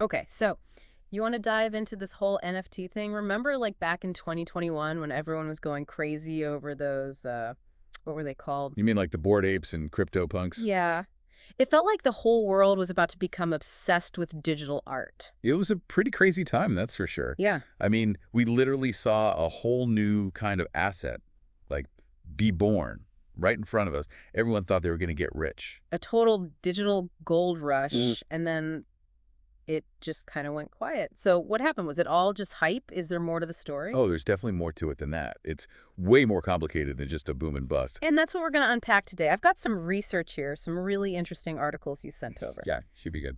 Okay, so you want to dive into this whole NFT thing? Remember, like back in 2021 when everyone was going crazy over those, what were they called? You mean like the Bored Apes and Cryptopunks? Yeah. It felt like the whole world was about to become obsessed with digital art. It was a pretty crazy time, that's for sure. Yeah. I mean, we literally saw a whole new kind of asset, like, be born right in front of us. Everyone thought they were going to get rich. A total digital gold rush, and then it just kind of went quiet. So what happened? Was it all just hype? Is there more to the story? Oh, there's definitely more to it than that. It's way more complicated than just a boom and bust. And that's what we're going to unpack today. I've got some research here, some really interesting articles you sent over. Yeah, should be good.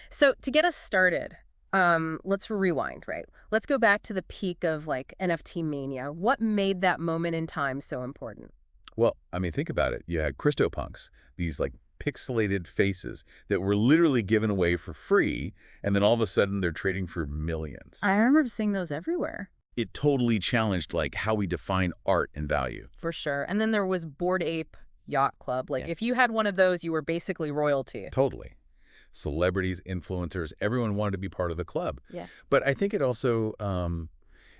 So to get us started, let's rewind, right? Let's go back to the peak of like NFT mania. What made that moment in time so important? Well, I mean, think about it. You had Cryptopunks, these like pixelated faces that were literally given away for free, and then all of a sudden they're trading for millions. I remember seeing those everywhere. It totally challenged like how we define art and value. For sure. And then there was Bored Ape Yacht Club. Like Yeah. if you had one of those, you were basically royalty. Totally. Celebrities, influencers, everyone wanted to be part of the club. Yeah. But I think it also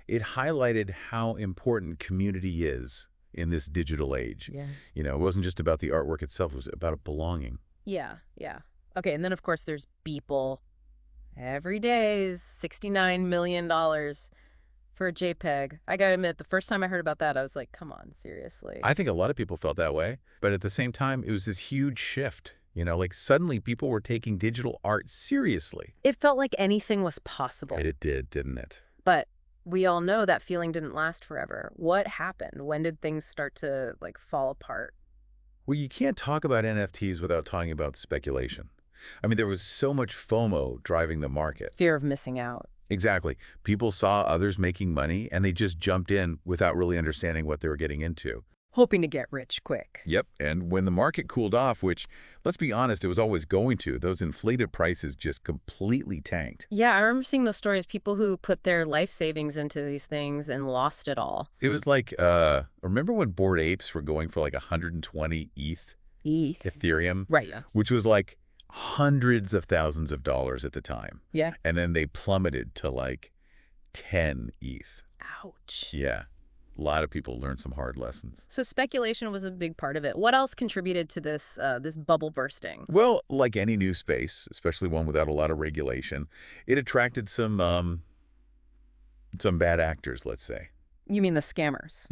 it highlighted how important community is in this digital age. Yeah. You know, it wasn't just about the artwork itself, it was about belonging. Yeah. Yeah. Okay. And then, of course, there's Beeple. Every day is $69 million for a JPEG. I gotta admit, the first time I heard about that, I was like, come on, seriously. I think a lot of people felt that way, but at the same time, it was this huge shift. You know, like suddenly people were taking digital art seriously. It felt like anything was possible. And it did, didn't it? But we all know that feeling didn't last forever. What happened? When did things start to like fall apart? Well, you can't talk about NFTs without talking about speculation. I mean, there was so much FOMO driving the market. Fear of missing out. Exactly. People saw others making money, and they just jumped in without really understanding what they were getting into. Hoping to get rich quick. Yep, and when the market cooled off, which, let's be honest, it was always going to, those inflated prices just completely tanked. Yeah, I remember seeing those stories, people who put their life savings into these things and lost it all. It was like, remember when Bored Apes were going for like 120 Ethereum? Right, yeah. Which was like hundreds of thousands of dollars at the time. Yeah. And then they plummeted to like 10 ETH. Ouch. Yeah. A lot of people learned some hard lessons. So speculation was a big part of it. What else contributed to this this bubble bursting? Well, like any new space, especially one without a lot of regulation, it attracted some bad actors, let's say. You mean the scammers?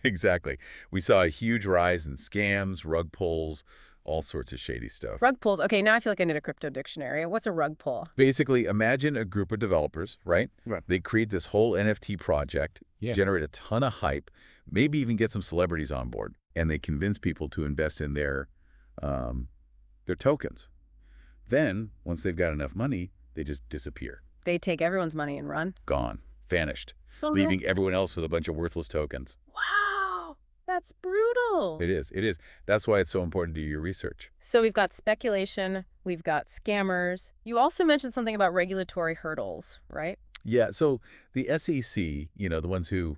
Exactly. We saw a huge rise in scams, rug pulls, all sorts of shady stuff. Rug pulls. Okay, now I feel like I need a crypto dictionary. What's a rug pull? Basically, imagine a group of developers, right? Right. They create this whole NFT project, generate a ton of hype, maybe even get some celebrities on board, and they convince people to invest in their tokens. Then, once they've got enough money, they just disappear. They take everyone's money and run. Gone. Vanished. Leaving everyone else with a bunch of worthless tokens. Wow, that's brutal. It is. It is. That's why it's so important to do your research. So we've got speculation, we've got scammers. You also mentioned something about regulatory hurdles, right? Yeah, so the SEC, you know, the ones who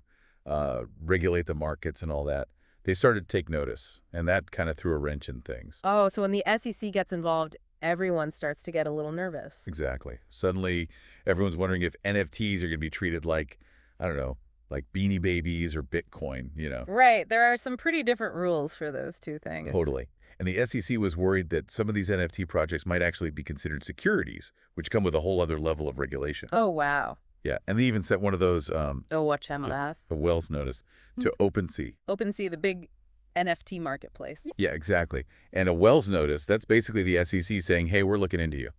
regulate the markets and all that, they started to take notice, and that kind of threw a wrench in things. Oh, so when the SEC gets involved, everyone starts to get a little nervous. Exactly. Suddenly, everyone's wondering if NFTs are going to be treated like, I don't know, like Beanie Babies or Bitcoin, you know. Right. There are some pretty different rules for those two things. Totally. And the SEC was worried that some of these NFT projects might actually be considered securities, which come with a whole other level of regulation. Oh, wow. Yeah, and they even sent one of those Oh, watch MLS. a Wells notice to OpenSea. OpenSea, the big NFT marketplace. Yeah, exactly. And a Wells notice, that's basically the SEC saying, hey, we're looking into you.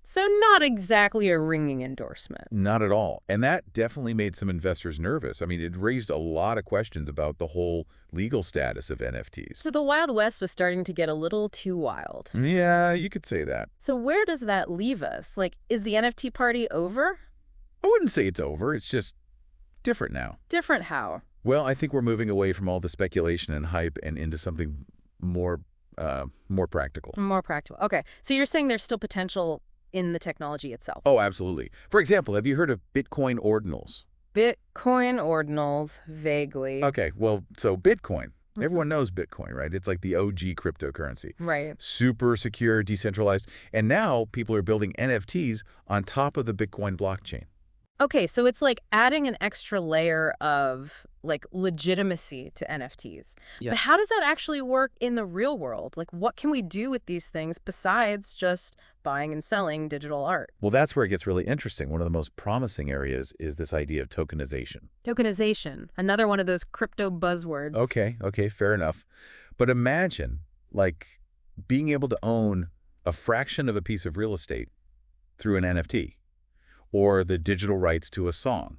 So not exactly a ringing endorsement. Not at all. And that definitely made some investors nervous. I mean, it raised a lot of questions about the whole legal status of NFTs. So the Wild West was starting to get a little too wild. Yeah, you could say that. So where does that leave us? Like, is the NFT party over? I wouldn't say it's over. It's just different now. Different how? Well, I think we're moving away from all the speculation and hype and into something more practical. More practical. Okay. So you're saying there's still potential in the technology itself. Oh, absolutely. For example, have you heard of Bitcoin ordinals? Bitcoin ordinals, vaguely. Okay, well, so Bitcoin, Mhm. Everyone knows Bitcoin, right? It's like the OG cryptocurrency. Right. Super secure, decentralized. And now people are building NFTs on top of the Bitcoin blockchain. Okay, so it's like adding an extra layer of like legitimacy to NFTs. Yeah. But how does that actually work in the real world? Like what can we do with these things besides just buying and selling digital art? Well, that's where it gets really interesting. One of the most promising areas is this idea of tokenization. Tokenization, another one of those crypto buzzwords. Okay, fair enough. But imagine, like, being able to own a fraction of a piece of real estate through an NFT, or the digital rights to a song,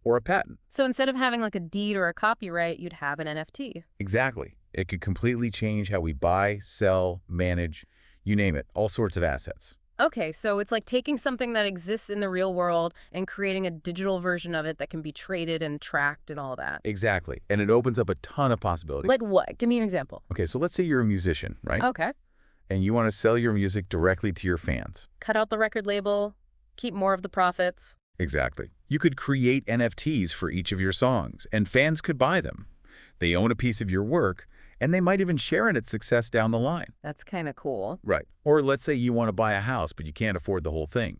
or a patent. So instead of having like a deed or a copyright, you'd have an NFT. Exactly. It could completely change how we buy, sell, manage, you name it, all sorts of assets. Okay, so it's like taking something that exists in the real world and creating a digital version of it that can be traded and tracked and all that. Exactly. And it opens up a ton of possibilities. Like what? Give me an example. Okay, so let's say you're a musician, right? Okay. And you want to sell your music directly to your fans. Cut out the record label, keep more of the profits. Exactly. You could create NFTs for each of your songs, and fans could buy them. They own a piece of your work, and they might even share in its success down the line. That's kind of cool. Right. Or let's say you want to buy a house, but you can't afford the whole thing.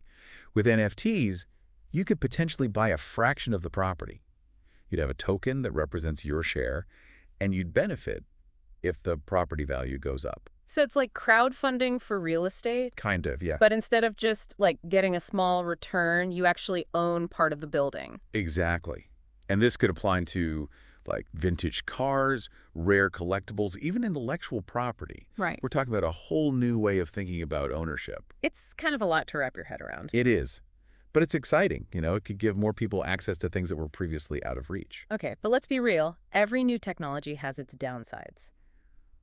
With NFTs, you could potentially buy a fraction of the property. You'd have a token that represents your share, and you'd benefit if the property value goes up. So it's like crowdfunding for real estate, Kind of, yeah. but instead of just like getting a small return, you actually own part of the building. Exactly. And this could apply to like vintage cars, rare collectibles, even intellectual property. Right. We're talking about a whole new way of thinking about ownership. It's kind of a lot to wrap your head around. It is. But it's exciting. It could give more people access to things that were previously out of reach. Okay, but let's be real. Every new technology has its downsides.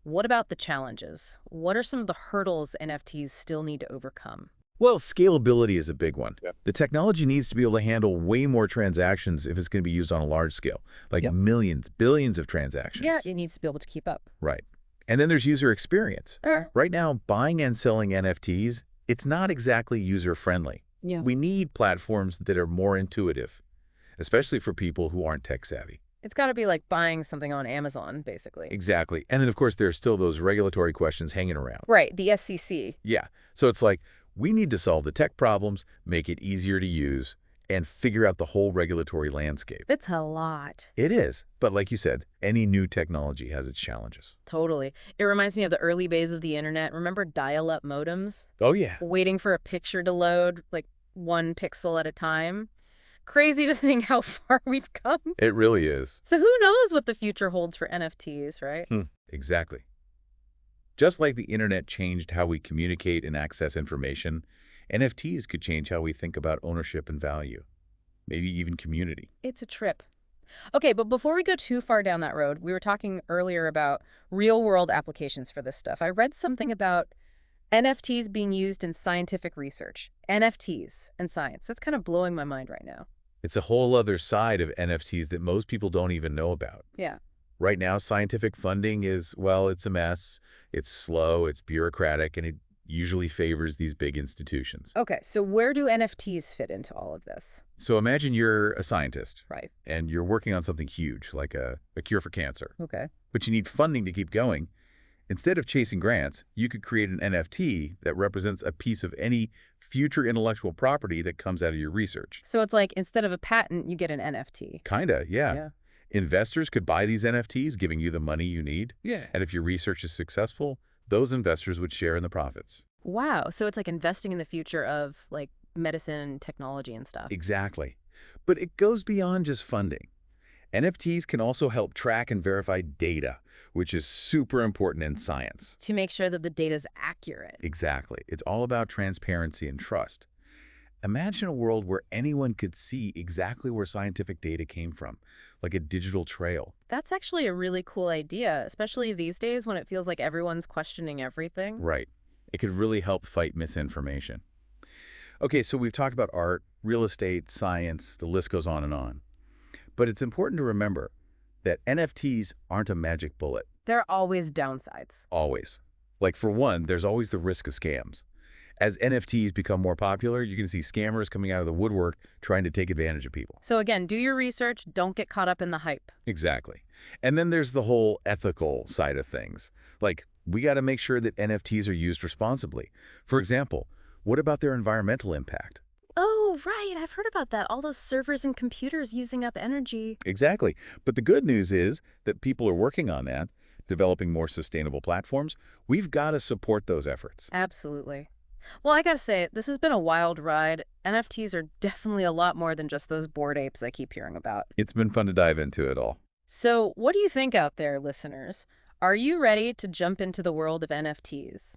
What about the challenges? What are some of the hurdles NFTs still need to overcome? Well, scalability is a big one. Yep. The technology needs to be able to handle way more transactions if it's going to be used on a large scale, like Yep. millions, billions of transactions. Yeah, it needs to be able to keep up. Right. And then there's user experience. Uh, Right now, buying and selling NFTs, it's not exactly user-friendly. yeah. We need platforms that are more intuitive, especially for people who aren't tech-savvy. It's got to be like buying something on Amazon, basically. Exactly. And then, of course, there's still those regulatory questions hanging around. Right, the SEC. Yeah. So it's like, we need to solve the tech problems, make it easier to use, and figure out the whole regulatory landscape. It's a lot. It is. But like you said, any new technology has its challenges. Totally. It reminds me of the early days of the internet. Remember dial-up modems? Oh, yeah. Waiting for a picture to load, like one pixel at a time. Crazy to think how far we've come. It really is. So who knows what the future holds for NFTs, right? Exactly. Just like the internet changed how we communicate and access information, NFTs could change how we think about ownership and value, maybe even community. It's a trip. Okay, but before we go too far down that road, we were talking earlier about real-world applications for this stuff. I read something about NFTs being used in scientific research. NFTs and science. That's kind of blowing my mind right now. It's a whole other side of NFTs that most people don't even know about. Yeah. Right now, scientific funding is, well, it's a mess. It's slow, it's bureaucratic, and it usually favors these big institutions. Okay, so where do NFTs fit into all of this? So imagine you're a scientist, Right. and you're working on something huge, like a cure for cancer, Okay. but you need funding to keep going. Instead of chasing grants, you could create an NFT that represents a piece of any future intellectual property that comes out of your research. So it's like instead of a patent, you get an NFT. Kinda, yeah. Yeah. Investors could buy these NFTs, giving you the money you need. Yeah. And if your research is successful, those investors would share in the profits. Wow. So it's like investing in the future of like medicine and technology and stuff. Exactly. But it goes beyond just funding. NFTs can also help track and verify data, which is super important in science. To make sure that the data is accurate. Exactly. It's all about transparency and trust. Imagine a world where anyone could see exactly where scientific data came from, like a digital trail. That's actually a really cool idea, especially these days when it feels like everyone's questioning everything. Right. It could really help fight misinformation. Okay, so we've talked about art, real estate, science, the list goes on and on. But it's important to remember that NFTs aren't a magic bullet. There are always downsides. Always. Like for one, there's always the risk of scams. As NFTs become more popular, you're going to see scammers coming out of the woodwork trying to take advantage of people. So again, do your research. Don't get caught up in the hype. Exactly. And then there's the whole ethical side of things. Like, we got to make sure that NFTs are used responsibly. For example, what about their environmental impact? Oh, right. I've heard about that. All those servers and computers using up energy. Exactly. But the good news is that people are working on that, developing more sustainable platforms. We've got to support those efforts. Absolutely. Well, I gotta say, this has been a wild ride. NFTs are definitely a lot more than just those bored apes I keep hearing about. It's been fun to dive into it all. So, what do you think out there, listeners? Are you ready to jump into the world of NFTs?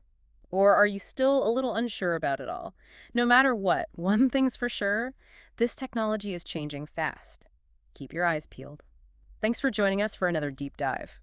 Or are you still a little unsure about it all? No matter what, one thing's for sure, this technology is changing fast. Keep your eyes peeled. Thanks for joining us for another deep dive.